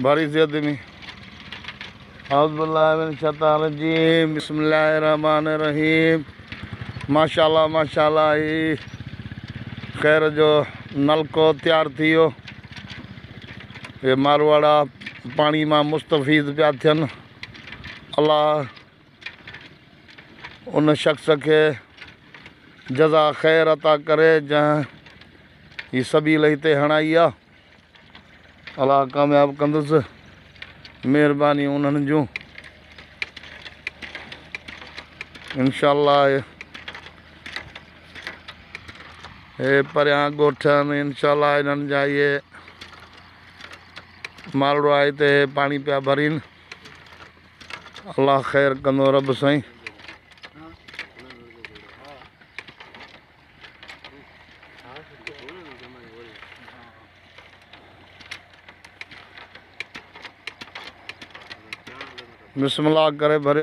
भारी से आदमी औज़ुबिल्लाहिमिनश्शैतानिर्रजीम बिस्मिल्लाहिर्रहमानिर्रहीम। माशाल्लाह माशाल्लाह ही खैर जो नलको तैयार थियो ये मारवाड़ा पानी मां मुस्तफ़ीद पिया थियनि। अल्लाह उन शख़्स के जज़ा ख़ैर अता करे जंहिं ही सबील हिते हणाई आहे। अल्लाह कामयाब कंदुसि। महिरबानी उन्हनि जूं इंशाअल्लाह। हे परियां ॻोठ आहिनि इंशाअल्लाह इन्हनि जा इहे मालड़ा हिते पाणी पिया भरीनि। अल्लाह ख़ैर कंदो रब साईं। बिस्मिल्लाह करे भरे